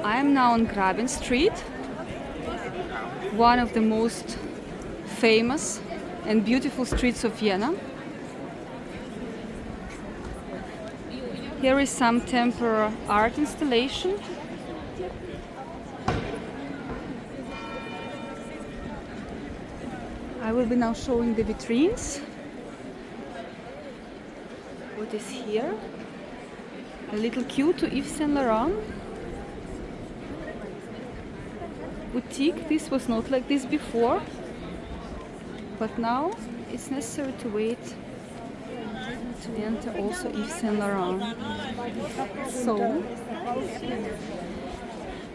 I am now on Graben Street, one of the most famous and beautiful streets of Vienna. Here is some temporary art installation. I will be now showing the vitrines. What is here? A little queue to Yves Saint Laurent boutique. This was not like this before, but now it's necessary to wait to enter also Yves Saint Laurent. So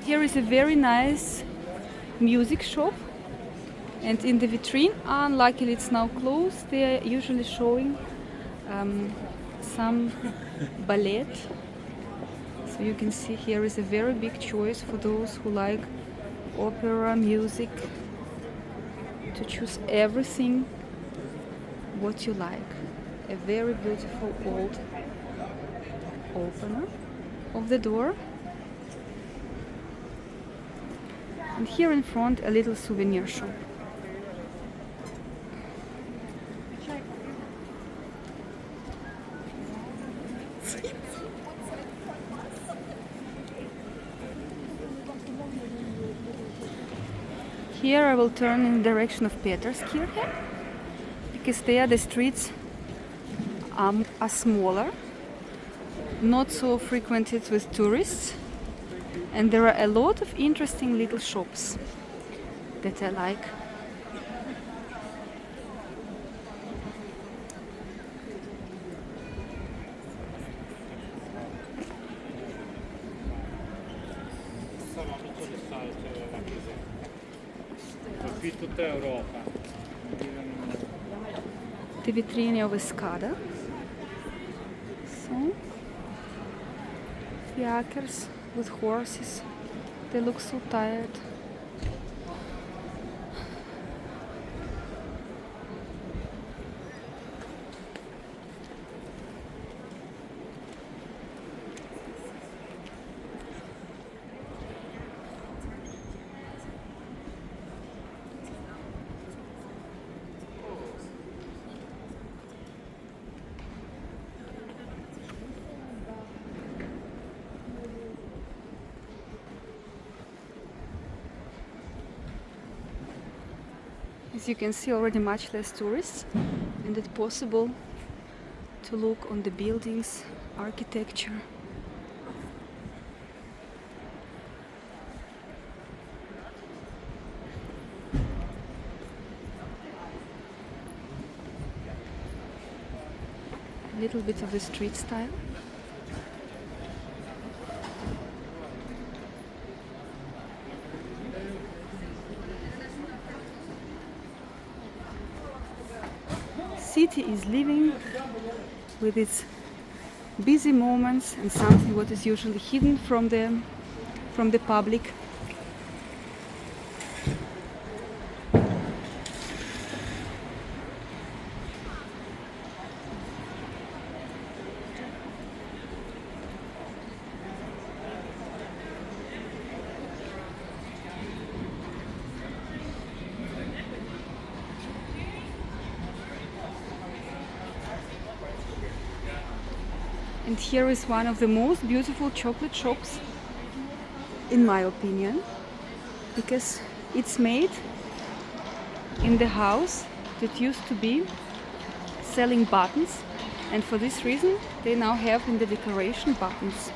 here is a very nice music shop, and in the vitrine, unluckily it's now closed, they are usually showing some ballet. So you can see here is a very big choice for those who like opera music, to choose everything what you like. A very beautiful old opener of the door, and here in front a little souvenir shop. Here I will turn in the direction of Peterskirche, because there the streets are smaller, not so frequented with tourists, and there are a lot of interesting little shops that I like. The vitrine of Escada. So, fiacres with horses, they look so tired. As you can see, already much less tourists, and it's possible to look on the buildings, architecture. A little bit of the street style. City is living with its busy moments and something what is usually hidden from the public. And here is one of the most beautiful chocolate shops, in my opinion, because it's made in the house that used to be selling buttons, and for this reason they now have in the decoration buttons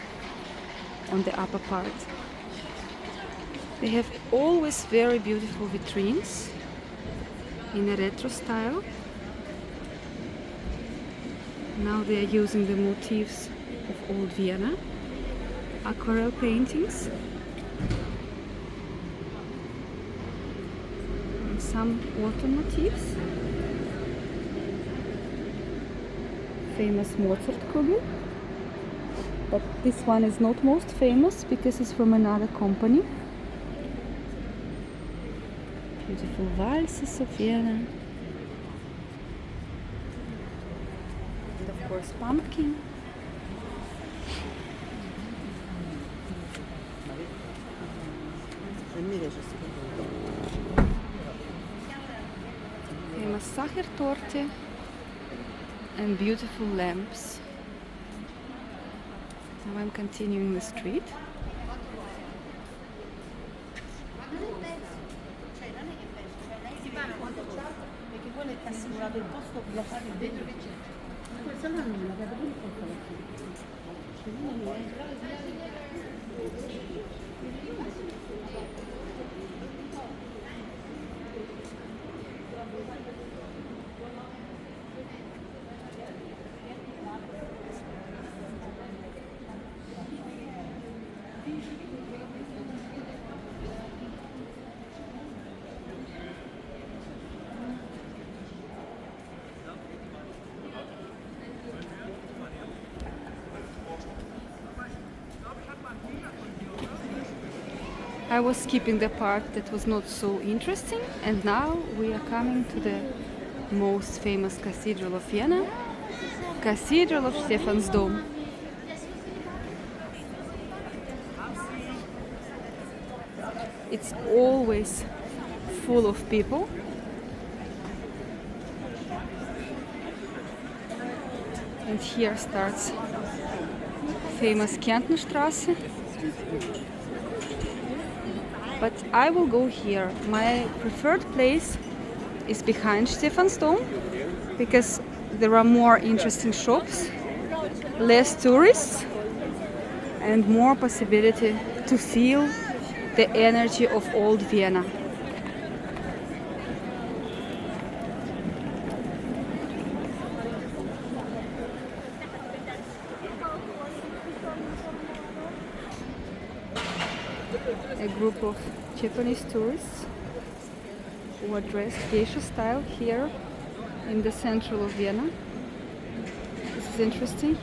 on the upper part. They have always very beautiful vitrines in a retro style. Now they are using the motifs of old Vienna, aquarelle paintings, and some water motifs. Famous Mozart kugel, but this one is not most famous because it's from another company. Beautiful valses of Vienna. Of course, pumpkin. Famous Sachertorte and beautiful lamps. Now I'm continuing the street. I was skipping the part that was not so interesting, and now we are coming to the most famous cathedral of Vienna, Cathedral of Stephansdom. It's always full of people. And here starts famous Kärntenstraße. But I will go here. My preferred place is behind Stephansdom because there are more interesting shops, less tourists, and more possibility to feel the energy of old Vienna. A group of Japanese tourists who are dressed geisha style here in the central of Vienna. This is interesting.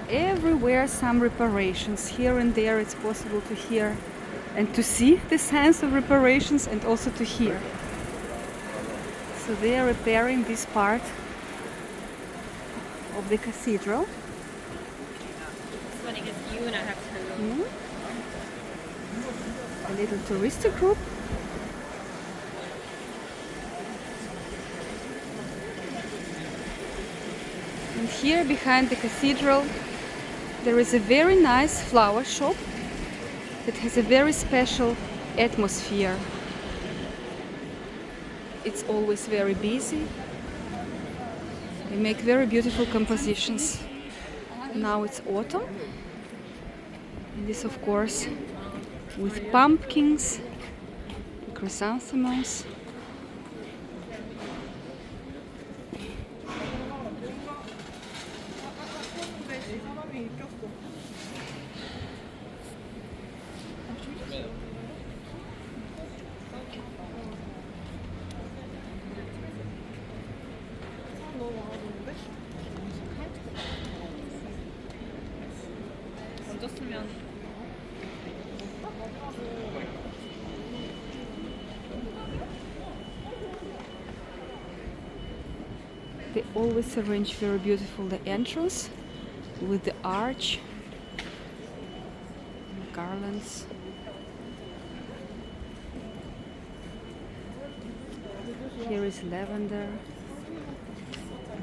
Everywhere some reparations. Here and there it's possible to hear and to see the signs of reparations and also to hear. So they are repairing this part of the cathedral. It's funny because you and I have to. A little touristic group. And here behind the cathedral there is a very nice flower shop that has a very special atmosphere. It's always very busy. They make very beautiful compositions. Now it's autumn. And this, of course, with pumpkins, chrysanthemums. They always arrange very beautiful the entrance with the arch, garlands. Here is lavender,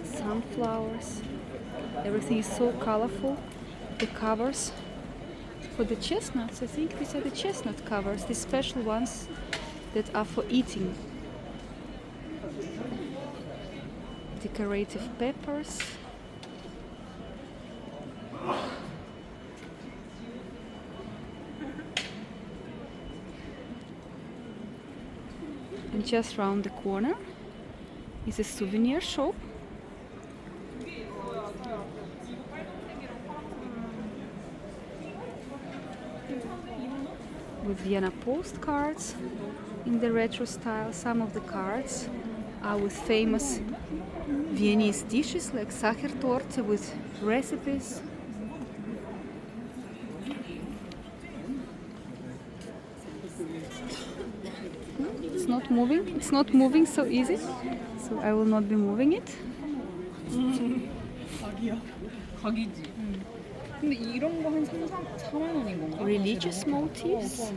sunflowers. Everything is so colorful. The covers for the chestnuts, I think these are the chestnut covers, the special ones that are for eating. Decorative peppers. And just round the corner is a souvenir shop. With Vienna postcards in the retro style. Some of the cards are with famous Viennese dishes like Sachertorte with recipes. It's not moving. It's not moving so easy, so I will not be moving it. 각이야? 각이지. 근데 이런 거 한 4만 원인 건가? Religious motifs,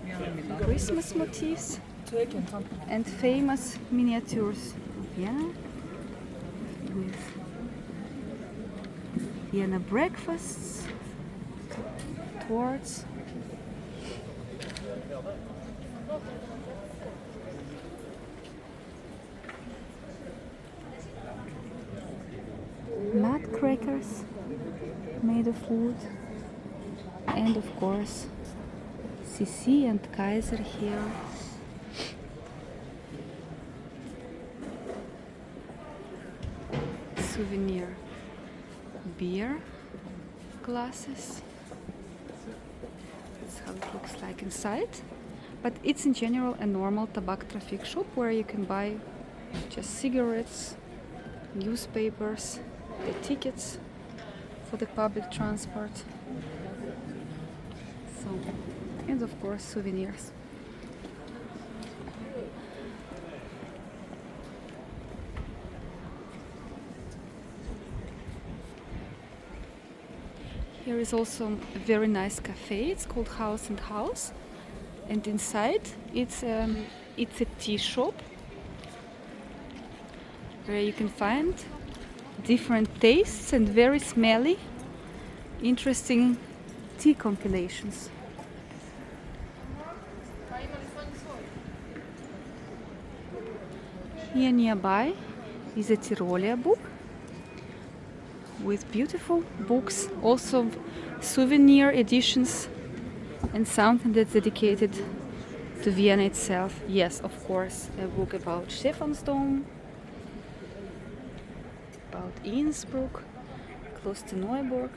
미안합니다. Christmas motifs, 되게 괜찮다. and famous miniatures of Vienna with Vienna breakfasts, torts. Nutcrackers made of wood, and of course CC and Kaiser here. Souvenir beer glasses. That's how it looks like inside. But it's in general a normal tobacco traffic shop where you can buy just cigarettes, newspapers, the tickets for the public transport. So, and of course souvenirs. Here is also a very nice cafe. It's called House and House, and inside it's a tea shop where you can find different tastes and very smelly, interesting tea compilations. Here nearby is a Tyrolia book with beautiful books, also souvenir editions, and something that's dedicated to Vienna itself. Yes, of course, a book about Stephansdom, about Innsbruck, close to Neuburg.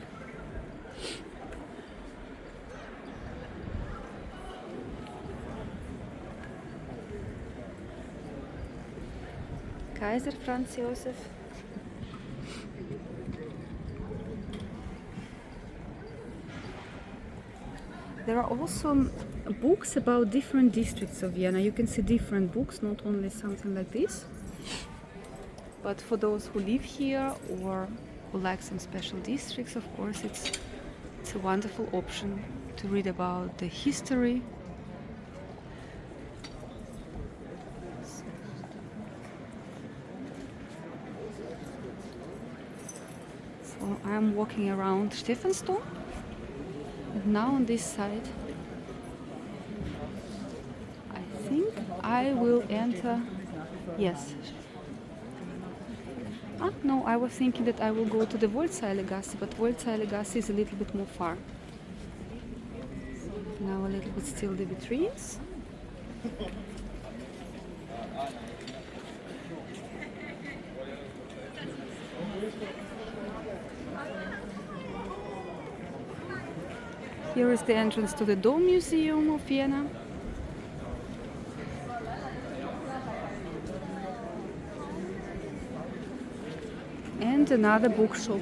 Kaiser Franz Josef. There are also books about different districts of Vienna. You can see different books, not only something like this. But for those who live here or who like some special districts, of course, it's a wonderful option to read about the history. So I'm walking around Stephansdom. And now on this side, I think I will enter. Yes. No, I was thinking that I will go to the Volksheiligasse, but Volksheiligasse is a little bit more far. Now a little bit still the vitrines. Here is the entrance to the Dome Museum of Vienna. And another bookshop.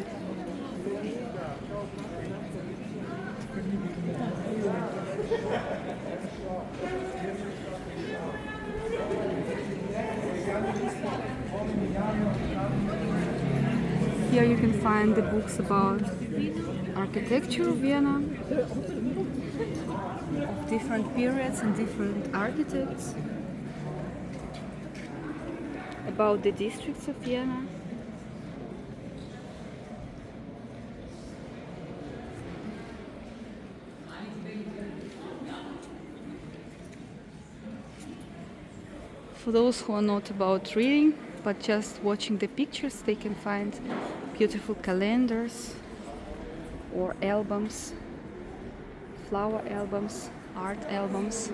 Here you can find the books about architecture of Vienna, of different periods and different architects, about the districts of Vienna. For those who are not about reading, but just watching the pictures, they can find beautiful calendars or albums, flower albums, art albums.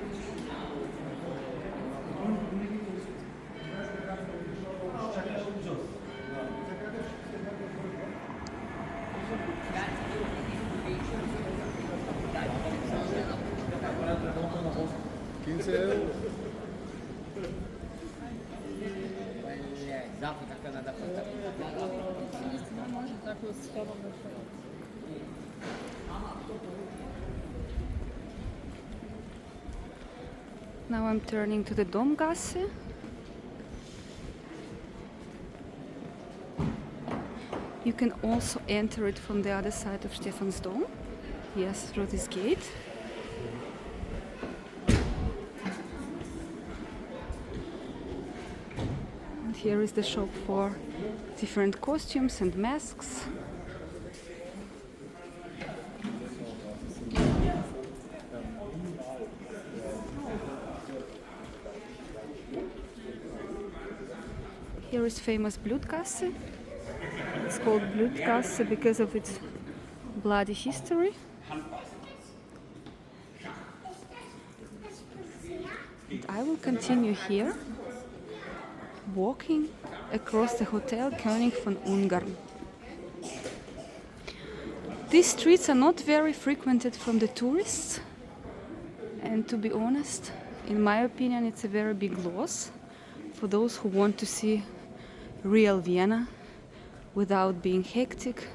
Now I'm turning to the Domgasse. You can also enter it from the other side of Stephansdom. Yes, through this gate. And here is the shop for different costumes and masks. Here is famous Blutgasse. It's called Blutgasse because of its bloody history. And I will continue here, walking across the Hotel König von Ungarn. These streets are not very frequented from the tourists, and to be honest, in my opinion, it's a very big loss for those who want to see real Vienna without being hectic,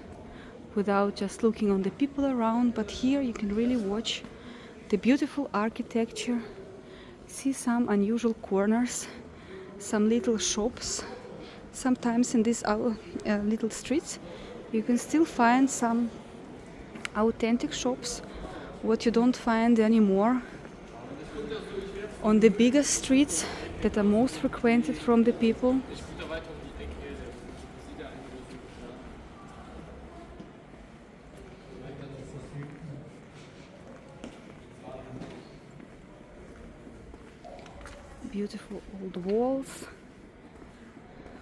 without just looking on the people around. But here you can really watch the beautiful architecture, see some unusual corners, some little shops. Sometimes in these little streets you can still find some authentic shops, what you don't find anymore on the biggest streets that are most frequented from the people. Beautiful old walls,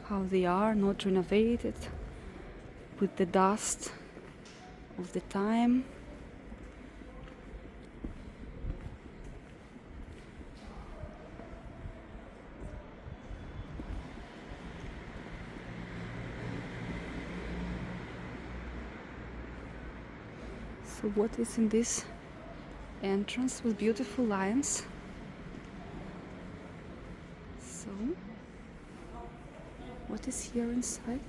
how they are not renovated with the dust of the time. So what is in this entrance with beautiful lions? So, what is here inside?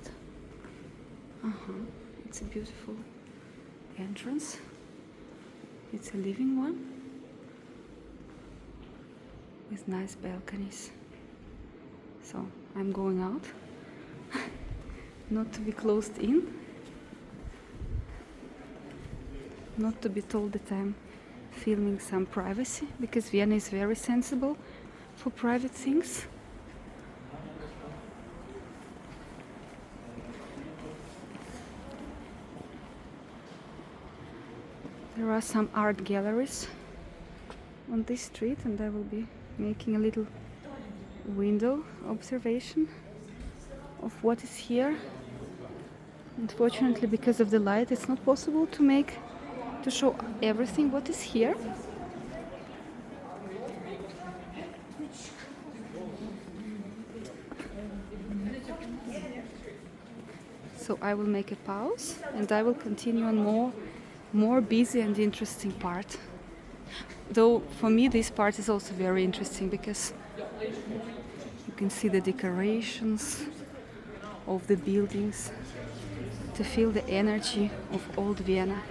It's a beautiful entrance. It's a living one with nice balconies. So, I'm going out, not to be closed in, not to be told that I'm filming some privacy, because Vienna is very sensible for private things. There are some art galleries on this street, and I will be making a little window observation of what is here. Unfortunately, because of the light, it's not possible to show everything what is here. So I will make a pause and I will continue on more busy and interesting part. Though for me this part is also very interesting because you can see the decorations of the buildings, to feel the energy of old Vienna,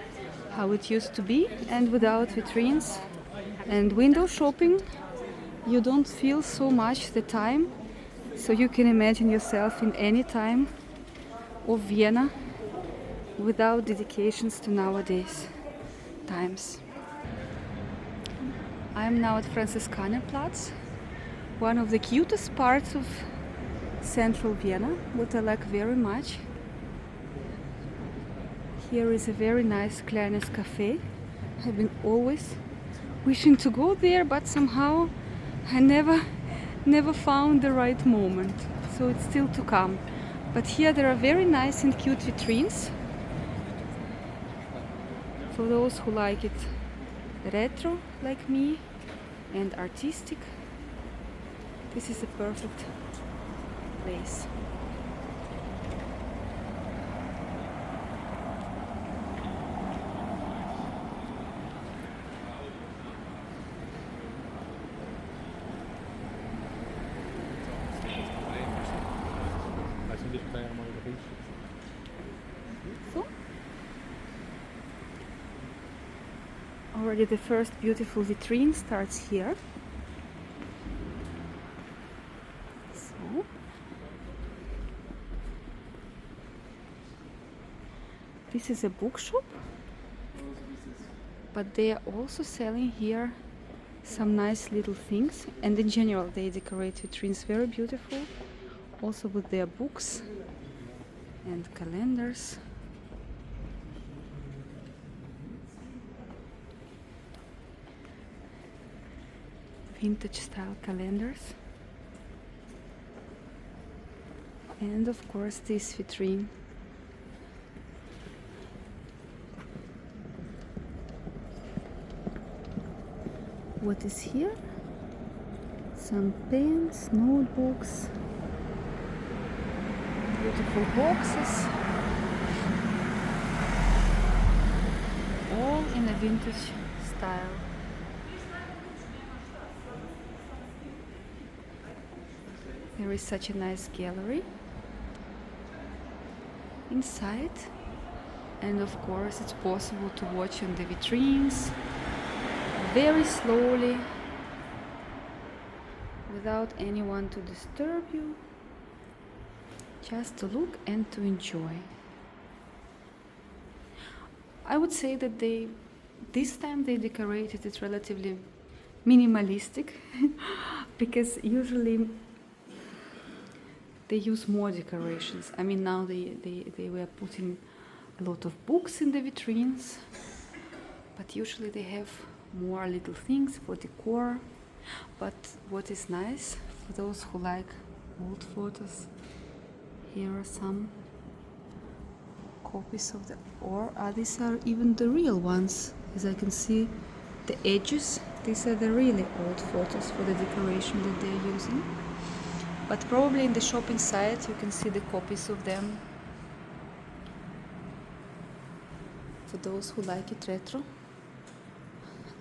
how it used to be. And without vitrines and window shopping, you don't feel so much the time. So you can imagine yourself in any time of Vienna without dedications to nowadays times. I am now at Franziskanerplatz, one of the cutest parts of central Vienna, what I like very much. Here is a very nice Kleines cafe. I've been always wishing to go there, but somehow I never found the right moment. So it's still to come. But here there are very nice and cute vitrines for those who like it retro like me and artistic. This is a perfect place. So, already the first beautiful vitrine starts here. So, This is a bookshop, but they are also selling here some nice little things, and in general they decorate vitrines very beautiful, also with their books and calendars. Vintage style calendars, and of course this vitrine. What is here? Some pens, notebooks, beautiful boxes, all in a vintage style. There is such a nice gallery inside, and of course it's possible to watch on the vitrines very slowly without anyone to disturb you, just to look and to enjoy. I would say that this time they decorated it relatively minimalistic because usually they use more decorations. I mean, now they were putting a lot of books in the vitrines, but usually they have more little things for decor. But what is nice for those who like old photos, here are some copies of these are even the real ones. As I can see, the edges, these are the really old photos for the decoration that they're using. But probably in the shop inside you can see the copies of them for those who like it retro.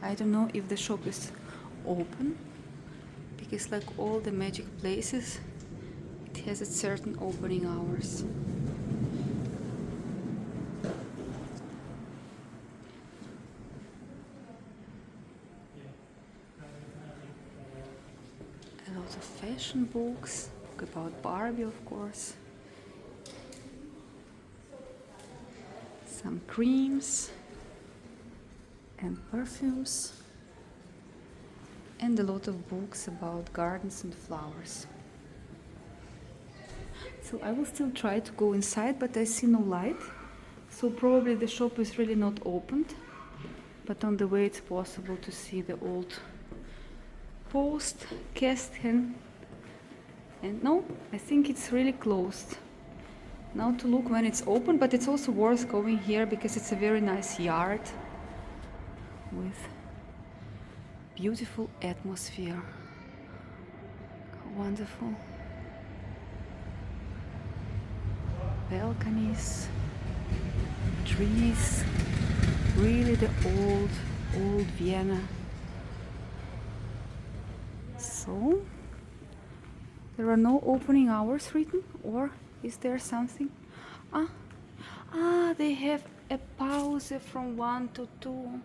I don't know if the shop is open, because like all the magic places, it has its certain opening hours. A lot of fashion books, book about Barbie, of course. Some creams and perfumes, and a lot of books about gardens and flowers. So I will still try to go inside, but I see no light, so probably the shop is really not opened, but on the way it's possible to see the old post, Kästchen, and no, I think it's really closed. Now to look when it's open, but it's also worth going here because it's a very nice yard with beautiful atmosphere. Wonderful balconies, trees, really the old Vienna. So there are no opening hours written, or is there something? They have a pause from 1 to 2.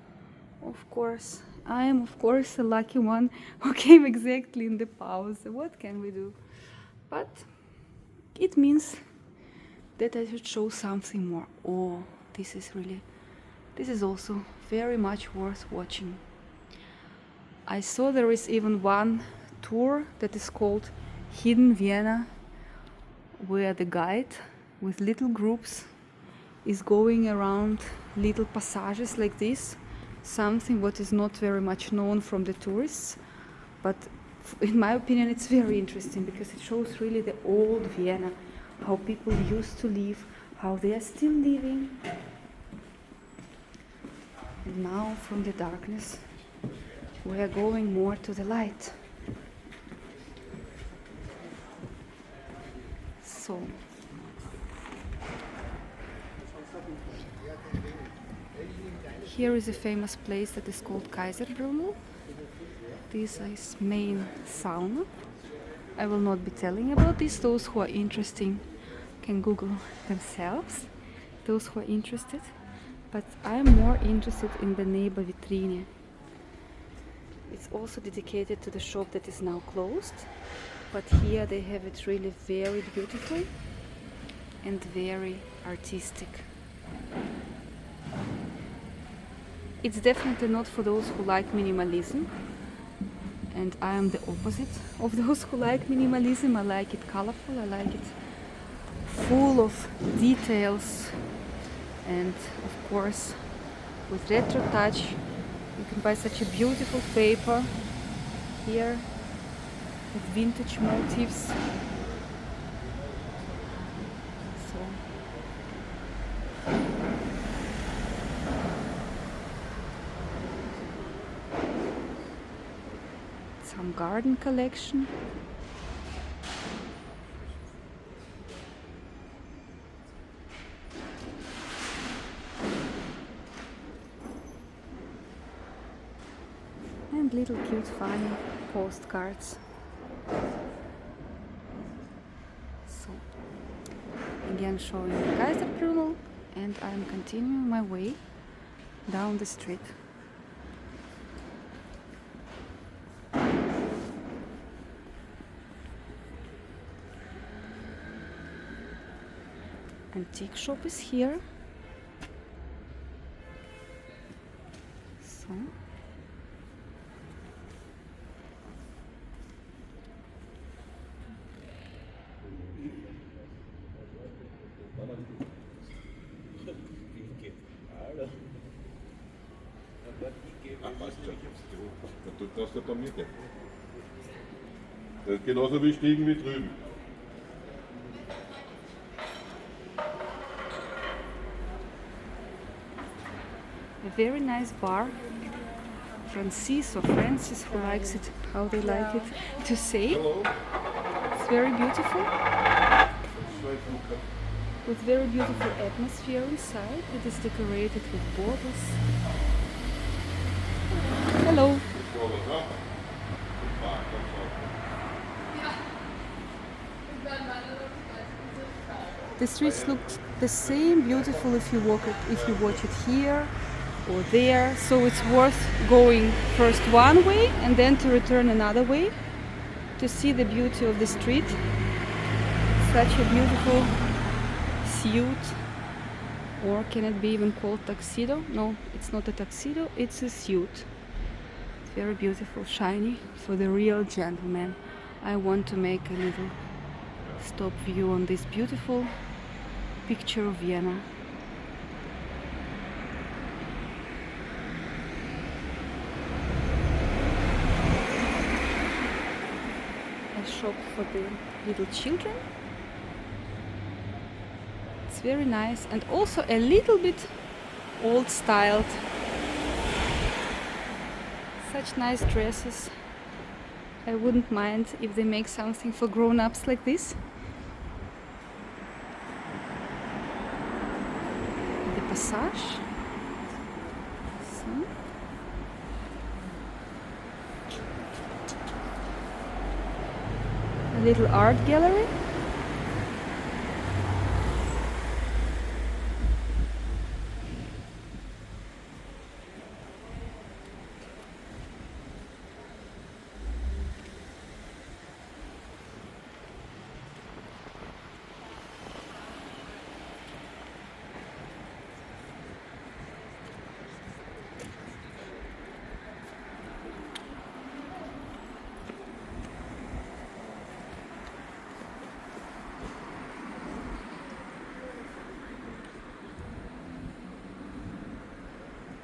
Of course, I am of course a lucky one who came exactly in the pause. What can we do? But it means that I should show something more. Oh, this is also very much worth watching. I saw there is even one tour that is called Hidden Vienna, where the guide with little groups is going around little passages like this, something what is not very much known from the tourists, but in my opinion it's very interesting because it shows really the old Vienna, how people used to live, how they are still living. And now from the darkness we are going more to the light. So here is a famous place that is called Kaiserbrunnel. This is main sauna. I will not be telling about this. Those who are interested can Google themselves, those who are interested. But I'm more interested in the neighbor Vitrine. It's also dedicated to the shop that is now closed, but here they have it really very beautiful and very artistic. It's definitely not for those who like minimalism, and I am the opposite of those who like minimalism. I like it colorful, I like it full of details, and of course with retro touch. You can buy such a beautiful paper here with vintage motifs. So some garden collection. And little cute funny postcards. So again showing the Kaiserbrunel, and I'm continuing my way down the street. Antique shop is here. So Ach, weißt du, du darfst ja bei mir gehen. Das ist genauso wie Stiegen wie drüben. a very nice bar. Francis or Francis, who likes it, how they like it to say. Hello. It's very beautiful, with very beautiful atmosphere inside. It is decorated with borders. Hello. The streets look the same beautiful if you watch it here or there. So it's worth going first one way and then to return another way to see the beauty of the street. Such a beautiful suit, or can it be even called tuxedo? No, it's not a tuxedo, it's a suit. It's very beautiful, shiny, for the real gentleman. I want to make a little stop view on this beautiful picture of Vienna. A shop for the little children. It's very nice and also a little bit old styled. Such nice dresses. I wouldn't mind if they make something for grown-ups like this. The Passage. So. A little art gallery.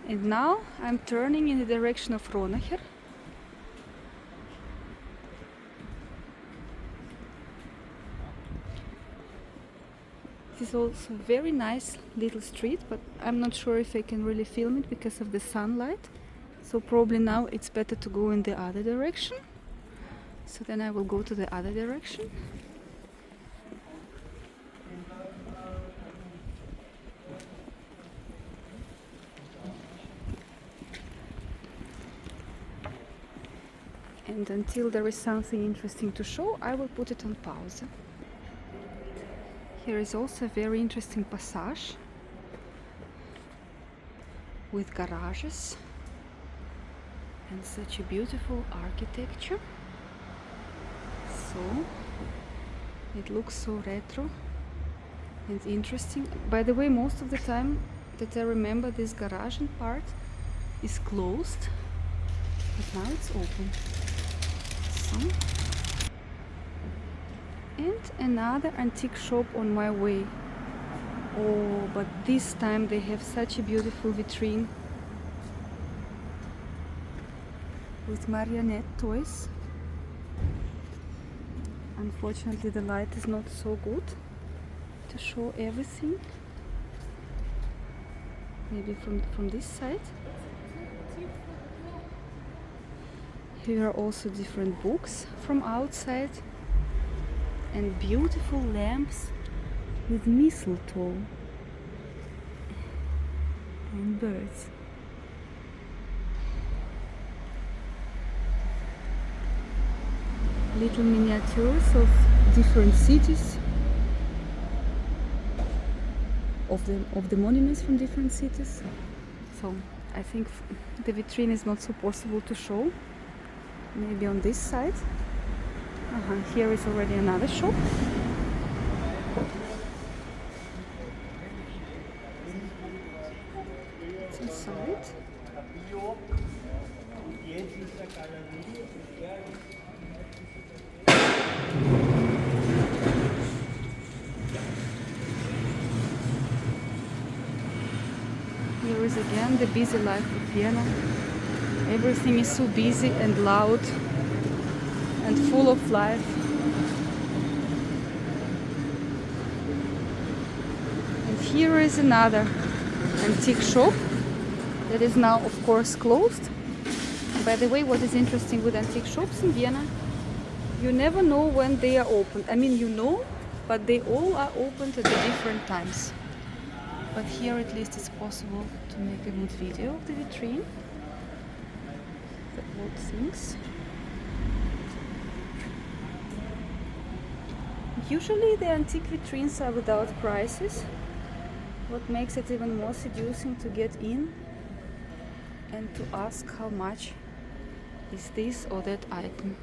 And now I'm turning in the direction of Ronacher. This is also a very nice little street, but I'm not sure if I can really film it because of the sunlight. So probably now it's better to go in the other direction. So then I will go to the other direction. And until there is something interesting to show, I will put it on pause. Here is also a very interesting passage with garages and such a beautiful architecture. So it looks so retro and interesting. By the way, most of the time that I remember this garage part, is closed, but now it's open. So, and another antique shop on my way. Oh, but this time they have such a beautiful vitrine with marionette toys. Unfortunately, the light is not so good to show everything. Maybe from this side. Here are also different books from outside and beautiful lamps with mistletoe and birds. Little miniatures of different cities, of the monuments from different cities. So I think the vitrine is not so possible to show. Maybe on this side. Here is already another shop. It's inside. Here is again the busy life of Vienna. Everything is so busy and loud and full of life. And here is another antique shop that is now, of course, closed. And by the way, what is interesting with antique shops in Vienna, you never know when they are open. I mean, you know, but they all are opened at the different times. But here at least it's possible to make a good video of the vitrine. The old things. Usually the antique vitrines are without prices, what makes it even more seducing to get in and to ask how much is this or that item.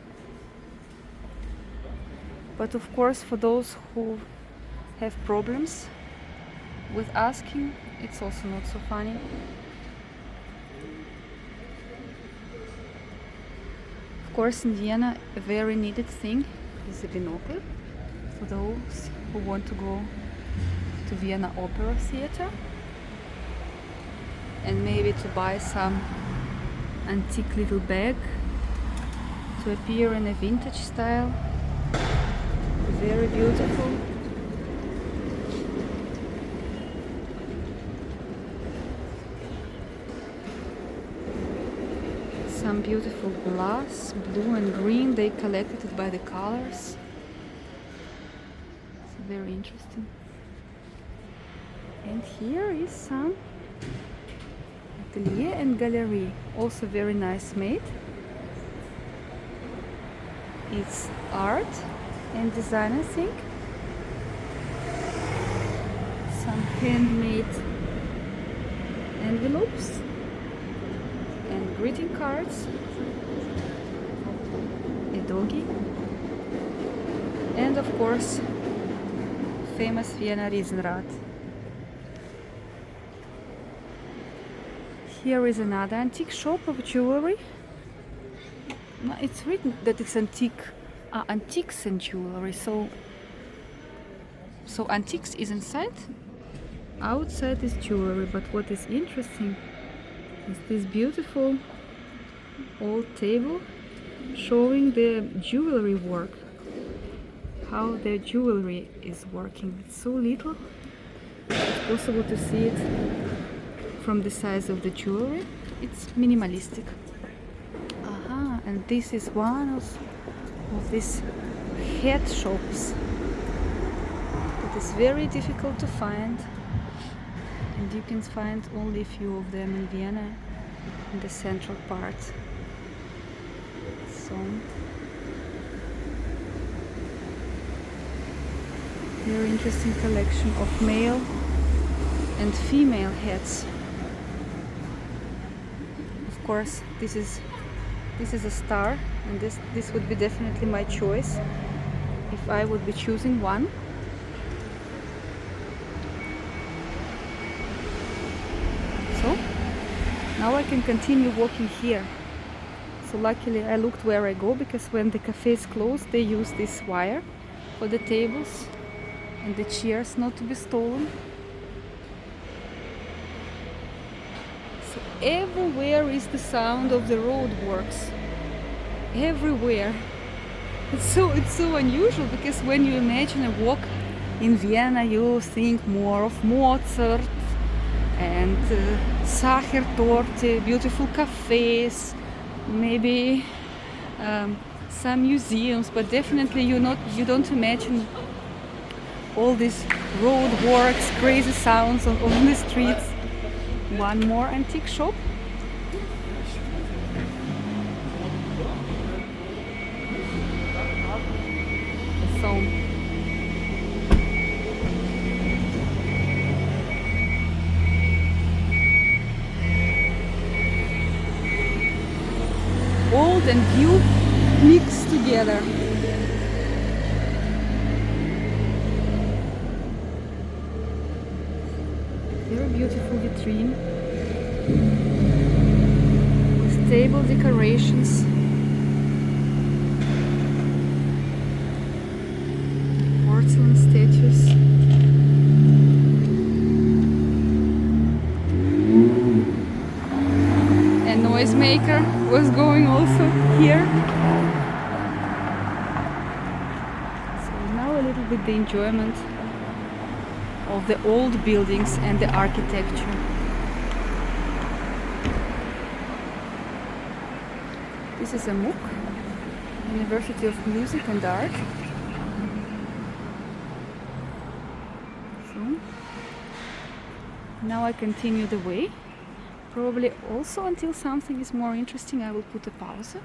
But of course, for those who have problems with asking, it's also not so funny. Of course, in Vienna, a very needed thing is a binocle for those who want to go to Vienna Opera Theater and maybe to buy some antique little bag to appear in a vintage style. Very beautiful. Some beautiful glass, blue and green. They collected it by the colors. It's very interesting. And here is some atelier and gallery, also very nice made. It's art and design, I think. Some handmade envelopes and greeting cards, a doggy, and of course famous Vienna Riesenrad. Here is another antique shop of jewelry. No, it's written that it's antiques and jewelry. So antiques is inside, outside is jewelry. But what is interesting is this beautiful old table showing the jewelry work, how the jewelry is working. It's so little, it's possible to see it from the size of the jewelry. It's minimalistic. And this is one of these head shops. It is very difficult to find, and you can find only a few of them in Vienna, in the central part. So very interesting collection of male and female heads. Of course, this is a star, and this would be definitely my choice if I would be choosing one. So Now I can continue walking here. So luckily I looked where I go, because when the cafes close they use this wire for the tables and the chairs not to be stolen. So everywhere is the sound of the roadworks. Everywhere. It's so unusual, because when you imagine a walk in Vienna you think more of Mozart and Sachertorte, beautiful cafes, maybe some museums, but definitely you don't imagine all these roadworks, crazy sounds on the streets. One more antique shop. So old and new mixed together. Very beautiful vitrine with table decorations. Porcelain statues. A noisemaker was going also here. So now a little bit the enjoyment of the old buildings and the architecture. This is a MOOC, University of Music and Art. So now I continue the way. Probably also until something is more interesting I will put a pause.